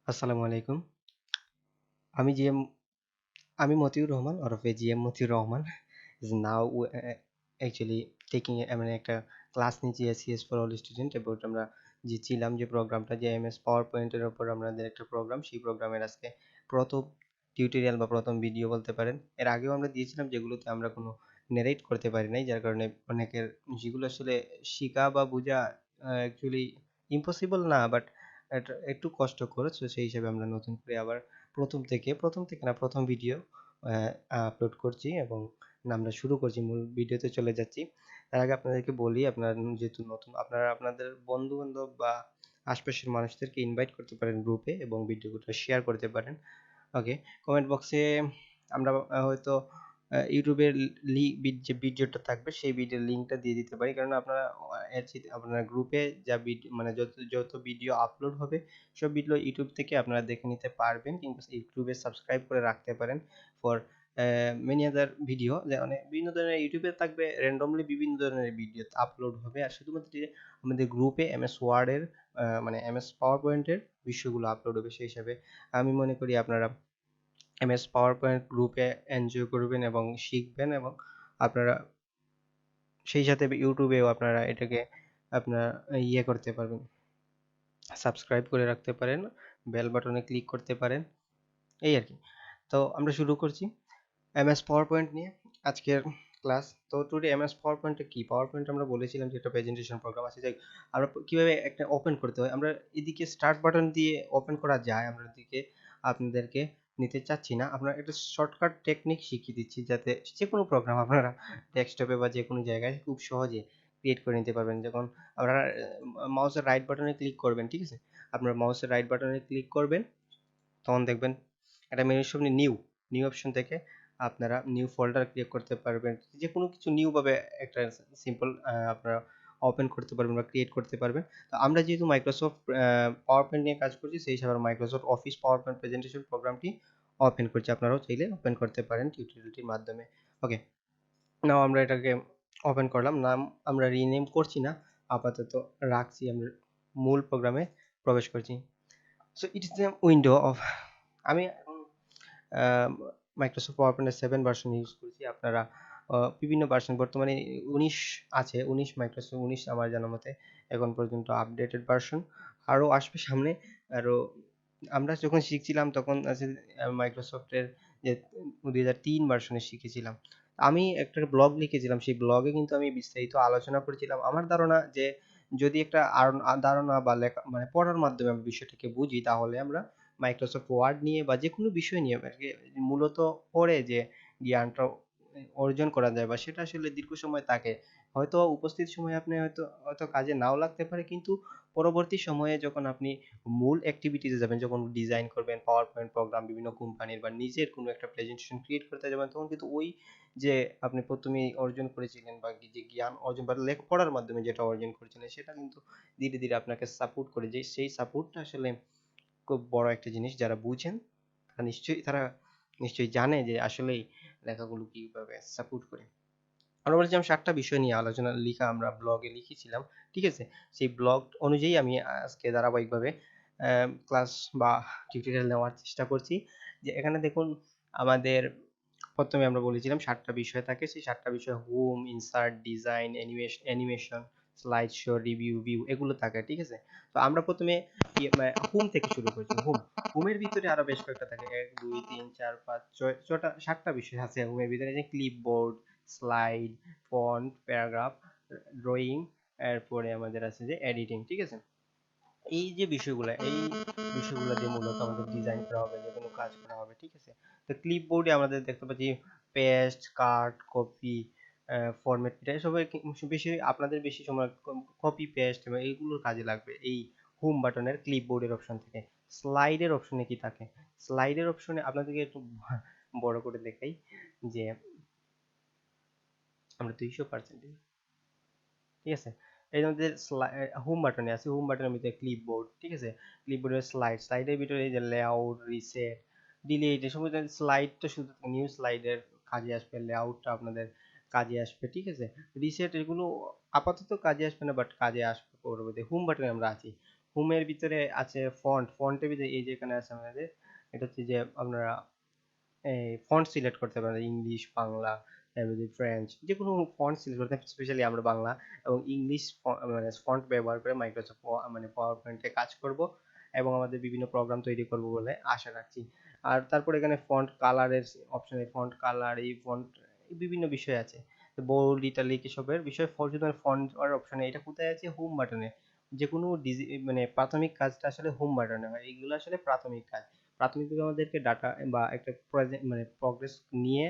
আসসালামু আলাইকুম। আমি জিএম আমি Motiurrahman or of GM Motiurrahman is now actually taking মানে একটা ক্লাস নিচ্ছি SES for all student about আমরা যে ছিলাম যে প্রোগ্রামটা যে MS PowerPoint এর উপর আমাদের একটা প্রোগ্রাম সেই প্রোগ্রামের আজকে প্রথম টিউটোরিয়াল বা প্রথম ভিডিও বলতে পারেন। এর আগেও আমরা দিয়েছিলাম যেগুলোতে আমরা কোনো নেরেট করতে পারি নাই, যার কারণে অনেকের যেগুলো আসলে শিখা বা বোঝা অ্যাকচুয়ালি ইম্পসিবল না, বাট একটু কষ্টকর। সো সেই হিসাবে আমরা নতুন করে আবার প্রথম থেকে না প্রথম ভিডিও আপলোড করছি এবং আমরা শুরু করছি, মূল ভিডিওতে চলে যাচ্ছি। তার আগে আপনাদেরকে বলি, আপনারা যেহেতু নতুন, আপনারা আপনাদের বন্ধু বান্ধব বা আশপাশের মানুষদেরকে ইনভাইট করতে পারেন গ্রুপে এবং ভিডিওগুলো শেয়ার করতে পারেন। ওকে, কমেন্ট বক্সে আমরা হয়তো ইউটিউবের যে ভিডিওটা থাকবে সেই ভিডিওর লিঙ্কটা দিয়ে দিতে পারি, কারণ আপনারা আপনার গ্রুপে যা ভিডিও মানে যত যত ভিডিও আপলোড হবে সব ভিডিও ইউটিউব থেকে আপনারা দেখে নিতে পারবেন, কিন্তু ইউটিউবে সাবস্ক্রাইব করে রাখতে পারেন ফর মেনি আদার ভিডিও। যে অনেক বিভিন্ন ধরনের ইউটিউবে থাকবে, র্যান্ডমলি বিভিন্ন ধরনের ভিডিও আপলোড হবে, আর শুধুমাত্র যে আমাদের গ্রুপে MS ওয়ার্ডের মানে MS পাওয়ার পয়েন্টের বিষয়গুলো আপলোড হবে। সেই হিসাবে আমি মনে করি আপনারা MS পাওয়ার পয়েন্ট গ্রুপে এনজয় করবেন এবং শিখবেন, এবং আপনারা সেই সাথে ইউটিউবেও আপনারা এটাকে আপনার ইয়ে করতে পারবেন, সাবস্ক্রাইব করে রাখতে পারেন, বেল বাটনে ক্লিক করতে পারেন, এই আর কি। তো আমরা শুরু করছি MS পাওয়ার পয়েন্ট নিয়ে আজকের ক্লাস। তো টুডে MS পাওয়ার পয়েন্টটা কি? পাওয়ার পয়েন্ট আমরা বলেছিলাম যে একটা প্রেজেন্টেশন প্রোগ্রাম আছে, যাই আমরা কিভাবে একটা ওপেন করতে হয়। আমরা এদিকে স্টার্ট বাটন দিয়ে ওপেন করা যায়, আমরা এদিকে আপনাদেরকে নিতে চাচ্ছি না। আমরা একটা শর্টকাট টেকনিক শিখিয়ে দিচ্ছি, যাতে যে কোনো প্রোগ্রাম আপনারা ডেস্কটপে বা যে কোনো জায়গায় খুব সহজে ক্রিয়েট করে নিতে পারবেন। যখন আপনারা মাউসের রাইট বাটনে ক্লিক করবেন, ঠিক আছে, আপনারা মাউসের রাইট বাটনে ক্লিক করবেন, তখন দেখবেন একটা মেনুর সামনে নিউ নিউ অপশন থেকে আপনারা নিউ ফোল্ডার ক্রিয়েট করতে পারবেন, যে কোনো কিছু নিউ ভাবে একটা সিম্পল আপনারা ওপেন করতে পারবেন বা ক্রিয়েট করতে পারবেন। তো আমরা যেহেতু মাইক্রোসফট পাওয়ার পয়েন্ট নিয়ে কাজ করছি, সেই হিসাবে Microsoft office power point presentation প্রোগ্রামটি ওপেন করছি, আপনারাও চাইলে ওপেন করতে পারেন টিউটোরিয়ালটির মাধ্যমে। ওকে, নাও আমরা এটাকে ওপেন করলাম, নাম আমরা রিনেম করছি না, আপাতত রাখছি, আমরা মূল প্রোগ্রামে প্রবেশ করছি। So it is the window of, আমি মাইক্রোসফট পাওয়ার পয়েন্টের 7 ভার্সন ইউজ করছি। আপনারা বিভিন্ন ভার্সন বর্তমানে 19 আছে, 19 মাইক্রোসফট 19 আমার জানা মতে এখন পর্যন্ত আপডেটেড ভার্সন, আরও আসবে সামনে। আরও আমরা যখন শিখছিলাম তখন আছে মাইক্রোসফটের যে 2003 ভার্সনে শিখেছিলাম। আমি একটা ব্লগ লিখেছিলাম, সেই ব্লগে কিন্তু আমি বিস্তারিত আলোচনা করেছিলাম। আমার ধারণা যে যদি একটা ধারণা বা লেখা মানে পড়ার মাধ্যমে আমরা বিষয়টাকে বুঝি, তাহলে আমরা মাইক্রোসফট ওয়ার্ড নিয়ে বা যে কোনো বিষয় নিয়ে আর কি মূলত পড়ে যে জ্ঞানটা অর্জন করা যায়, বা সেটা আসলে দীর্ঘ সময় থাকে। হয়তো উপস্থিত সময়ে আপনি হয়তো হয়তো কাজে নাও লাগতে পারে, কিন্তু পরবর্তী সময়ে যখন আপনি মূল অ্যাক্টিভিটিসে যাবেন, যখন ডিজাইন করবেন পাওয়ার পয়েন্ট প্রোগ্রাম বিভিন্ন কোম্পানির, বা নিজের কোনো একটা প্রেজেন্টেশন ক্রিয়েট করতে যাবেন, তখন কিন্তু ওই যে আপনি প্রথমেই অর্জন করেছিলেন বা যে জ্ঞান অর্জন বা পড়ার মাধ্যমে যেটা অর্জন করেছিলেন, সেটা কিন্তু ধীরে ধীরে আপনাকে সাপোর্ট করে। যে সেই সাপোর্টটা আসলে খুব বড় একটা জিনিস। যারা বুঝেন তারা নিশ্চয়ই জানে যে আসলেই লেখাগুলো কিভাবে সাপোর্ট করে। আমরা বলেছিলাম 7টা বিষয় নিয়ে আলোচনা লিখা আমরা ব্লগে লিখেছিলাম, ঠিক আছে। সেই ব্লগ অনুযায়ী আমি আজকে ধারাবাহিকভাবে ক্লাস বা টিউটোরিয়াল নেওয়ার চেষ্টা করছি। যে এখানে দেখুন, আমাদের প্রথমে আমরা বলেছিলাম 7টা বিষয় থাকে, সেই 7টা বিষয় home, insert, design, animation, slide show, review, view, এগুলো থাকে, ঠিক আছে। তো আমরা প্রথমে হোম থেকে শুরু করছি। হোমের ভিতরে আরো বেশ কয়েকটা থাকে, 1 2 3 4 5 6 ছটা 7টা বিষয় আছে হোমের ভিতরে, যে clipboard, slide, font, paragraph, drawing, এরপরে আমাদের আছে যে এডিটিং, ঠিক আছে। এই যে বিষয়গুলো, এই বিষয়গুলো দিয়ে মূলত আমাদের ডিজাইন করা হবে, যে কোনো কাজ করা হবে, ঠিক আছে। তো ক্লিপবোর্ডে আমাদের দেখতে পাচ্ছি পেস্ট, কাট, কপি, ফরম্যাট, এটা সবাই বেশি, আপনাদের বেশি সময় কপি পেস্ট এবং এইগুলোর কাজে লাগবে এই হোম বাটনের ক্লিপবোর্ডের অপশন থেকে। স্লাইডের অপশনে কি থাকে? স্লাইডের অপশনে আপনাদেরকে একটু বড় করে দেখাই, যে আমরা 200% ঠিক আছে। এর মধ্যে হোম বাটনে আছে, হোম বাটনের ভিতরে ক্লিপবোর্ড, ঠিক আছে। ক্লিপবোর্ডের স্লাইডের ভিতরে এই যে লেআউট, রিসেট, ডিলিট, এই সময় স্লাইডটা শুধু নিউ স্লাইডের কাজে আসবে, লেআউটটা আপনাদের কাজে আসবে, ঠিক আছে। রিসেট এগুলো আপাতত কাজে আসবে না, বাট কাজে আসবে পরবর্তী। হোম বাটনে আমরা আছি। হোমের ভিতরে আছে ফন্ট, ফন্টের ভিতরে এই যে এখানে আছে আমাদের, এটা হচ্ছে যে আপনারা এই ফন্ট সিলেক্ট করতে পারেন, ইংলিশ, বাংলা, এমনি ফ্রেঞ্চ, যে কোনো ফন্ট সিলেক্ট করতে, স্পেশালি আমরা বাংলা এবং ইংলিশ মানে ফন্ট ব্যবহার করে মাইক্রোসফট মানে পাওয়ার পয়েন্টে কাজ করব এবং আমাদের বিভিন্ন প্রোগ্রাম তৈরি করব বলে আশা রাখছি। আর তারপর এখানে ফন্ট কালারের অপশনে, ফন্ট কালার, এই ফন্ট বিভিন্ন বিষয় আছে, বোল্ড, ইটালিক এসবের বিষয় ফন্ট আর অপশনে। এটা কোথায় আছে? হোম বাটনে। যে কোনো মানে প্রাথমিক কাজটা আসলে হোম বাটনে হয়, এইগুলো আসলে প্রাথমিক কাজ। প্রাথমিকভাবে আমাদেরকে ডাটা বা একটা মানে প্রগ্রেস নিয়ে,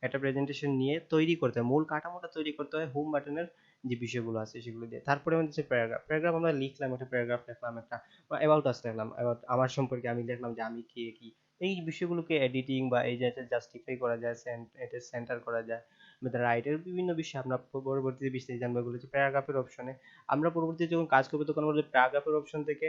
একটা প্রেজেন্টেশন নিয়ে তৈরি করতে হয়, মূল কাঠামোটা তৈরি করতে হয় হোম বাটনের যে বিষয়গুলো আছে সেগুলো দিয়ে। তারপরে আমাদের হচ্ছে প্যারাগ্রাফ। প্যারাগ্রাফ আমরা লিখলাম, একটা প্যারাগ্রাফ লিখলাম, একটা অ্যাবাউট আস লিখলাম, অ্যাবাউট আমার সম্পর্কে আমি লিখলাম যে আমি কে, কি, এই বিষয়গুলোকে এডিটিং বা এই যে জাস্টিফাই করা যায়, এটা সেন্টার করা যায়, রাইটের বিভিন্ন বিষয় আমরা পরবর্তীতে বিস্তারিত জানবো। এগুলো হচ্ছে প্যারাগ্রাফের অপশনে। আমরা পরবর্তীতে যখন কাজ করবো তখন আমরা প্যারাগ্রাফের অপশন থেকে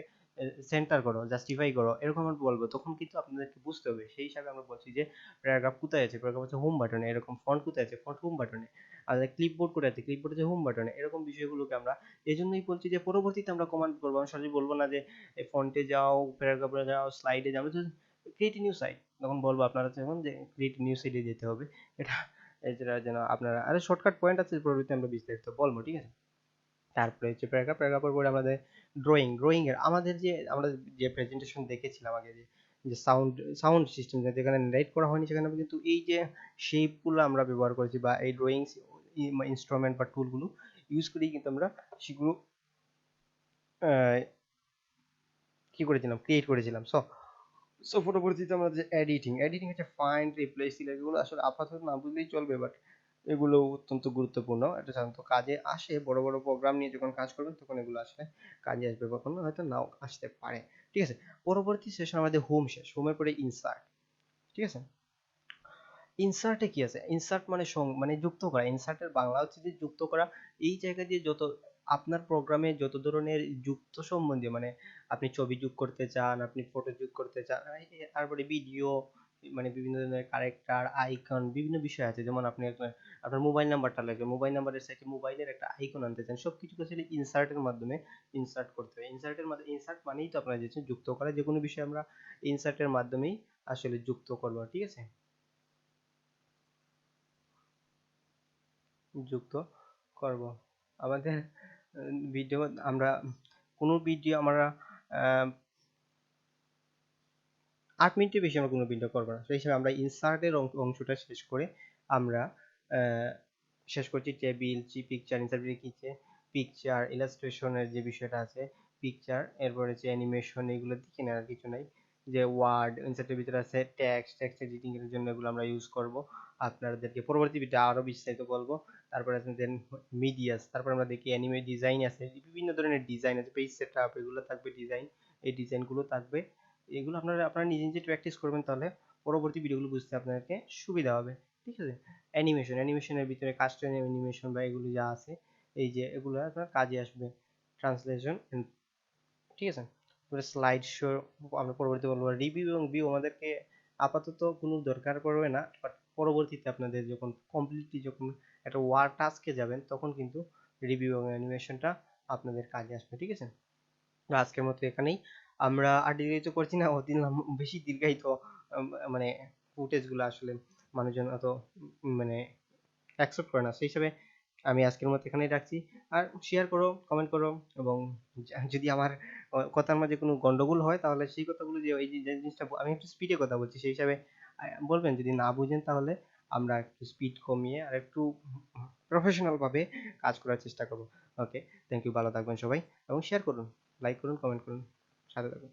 সেন্টার করো, জাস্টিফাই করো, এরকম আমরা বলবো, তখন কিন্তু আপনাদেরকে বুঝতে হবে। সেই হিসাবে আমরা বলছি যে প্যারাগ্রাফ কোথায় আছে, প্যারাগ্রাফ হচ্ছে হোম বাটনে, এরকম ফন্ট কোথায় আছে, ফন্ট হোম বাটনে, আর ক্লিপবোর্ড কোথায় আছে, ক্লিপবোর্ড হচ্ছে হোম বাটনে, এরকম বিষয়গুলোকে আমরা এই জন্যই বলছি যে পরবর্তীতে আমরা কমান্ড করবো। আমি সরাসরি বলবো না যে ফন্টে যাও, প্যারাগ্রাফে যাও, স্লাইডে যাও, ক্রিয়েট নিউ সাইট, তখন বলবো আপনারা যেমন যে ক্রিয়েট নিউ সাইটে যেতে হবে। এটা এছাড়া যেন আপনারা আরে শর্টকাট পয়েন্ট আছে, পরবর্তীতে আমরা বিস্তারিত বলবো, ঠিক আছে। তারপরে হচ্ছে প্যারাগ্রাফ, প্যারাগ্রাফের পরে আমাদের ড্রয়িং, ড্রয়িং এর আমাদের যে আমরা যে প্রেজেন্টেশন দেখেছিলাম আগে, যে যে সাউন্ড সিস্টেম যেখানে নারেট করা হয়নি, সেখানে আমরা কিন্তু এই যে শেপগুলো আমরা ব্যবহার করেছি বা এই ড্রয়িং ইনস্ট্রুমেন্ট বা টুলগুলো ইউজ করেই কিন্তু আমরা সেগুলো কি করেছিলাম, ক্রিয়েট করেছিলাম। সো সো পরবর্তীতে আমরা যে এডিটিং, এডিটিং হচ্ছে ফাইন্ড, রিপ্লেস, এগুলো আসলে আপাতত না বুঝলেই চলবে, বাট এগুলো অত্যন্ত গুরুত্বপূর্ণ। এটা সাধারণত কাজে আসে, বড় বড় প্রোগ্রাম নিয়ে যখন কাজ করবেন তখন এগুলো আসলে কাজে আসবে, কখনো হয়তো নাও আসতে পারে, ঠিক আছে। পরবর্তী সেশন আমাদের হোম শেষ, হোমের পরে ইনসার্ট, ঠিক আছে। ইনসার্টে কি আছে? ইনসার্ট মানে মানে যুক্ত করা। ইনসার্টের বাংলা হচ্ছে যে যুক্ত করা। এই জায়গা দিয়ে যত আপনার প্রোগ্রামে যত ধরনের যুক্ত সম্বন্ধীয়, মানে আপনি ছবি যোগ করতে চান, আপনি ফটো যোগ করতে চান, তারপরে ভিডিও, মানে বিভিন্ন ধরনের ক্যারেক্টার, আইকন, বিভিন্ন বিষয় আছে। যেমন আপনি আপনার মোবাইল নাম্বারটা লাগবে, মোবাইল নাম্বারের সাথে মোবাইলের একটা আইকন আনতে চান, সবকিছু আসলে ইনসার্টের মাধ্যমে ইনসার্ট করতে হয়। ইনসার্টের মাধ্যমে, ইনসার্ট মানেই তো আপনারা যে যুক্ত করা, যে কোনো বিষয় আমরা ইনসার্টের মাধ্যমেই আসলে যুক্ত করবো, ঠিক আছে, যুক্ত করব। আমাদের ভিডিও, আমরা কোনো ভিডিও আমরা 8 মিনিটের বেশি আমরা কোনো ভিডিও করবো না, সেই হিসাবে আমরা ইনসার্টের অংশটা শেষ করে আমরা আহ, শেষ করছি টেবিল, পিকচার, ইনসার্টের কিছু পিকচার, ইলাস্ট্রেশনের যে বিষয়টা আছে, পিকচার, এরপরে হচ্ছে অ্যানিমেশন, এগুলো দিকে না, আর কিছু নাই। যে ওয়ার্ড ইনসার্টের ভিতরে আছে, টেক্সট এডিটিং এর জন্য এগুলো আমরা ইউজ করব, আপনাদেরকে পরবর্তী ভিডিও আরো বিস্তারিত বলবো। তারপরে আছে দেন মিডিয়াস, তারপর আমরা দেখি অ্যানিমে ডিজাইন আছে, বিভিন্ন ধরনের ডিজাইন আছে, পেজ সেটআপ, এগুলো থাকবে ডিজাইন, এই ডিজাইনগুলো থাকবে। এগুলো আপনারা নিজে নিজে প্র্যাকটিস করবেন, তাহলে পরবর্তী ভিডিওগুলো বুঝতে আপনাদেরকে সুবিধা হবে, ঠিক আছে। অ্যানিমেশন, অ্যানিমেশনের ভিতরে কাস্টম অ্যানিমেশন বা এগুলো যা আছে, এই যে এগুলো আপনার কাজে আসবে। ট্রান্সলেশন, ঠিক আছে। তারপরে স্লাইড শো আমরা পরবর্তী বলবো। রিভিউ এবং ভিউ আমাদেরকে আপাতত কোনো দরকার পড়বে না, বাট পরবর্তীতে আপনাদের যখন কমপ্লিটলি যখন একটা ওয়ার টাস্কে যাবেন তখন কিন্তু রিভিউ এবং অ্যানিমেশনটা আপনাদের কাজে আসবে, ঠিক আছে। তো আজকের মতো এখানেই, আমরা আর দীর্ঘায়িত করছি না, অতি বেশি দীর্ঘায়িত মানে ফুটেজগুলো আসলে মানুষজন অত মানে অ্যাকসেপ্ট করে না, সেই হিসাবে আমি আজকের মতো এখানেই রাখছি। আর শেয়ার করো, কমেন্ট করো, এবং যদি আমার কথার মাঝে কোনো গন্ডগোল হয় তাহলে সেই কথাগুলো, যে এই যে জিনিসটা আমি একটু স্পিডে কথা বলছি, সেই হিসাবে বলবেন। যদি না বুঝেন তাহলে আমরা একটু স্পিড কমিয়ে আর একটু প্রফেশনাল ভাবে কাজ করার চেষ্টা করবো। ওকে, থ্যাংক ইউ, ভালো থাকবেন সবাই, এবং শেয়ার করুন, লাইক করুন, কমেন্ট করুন, সাথে থাকুন।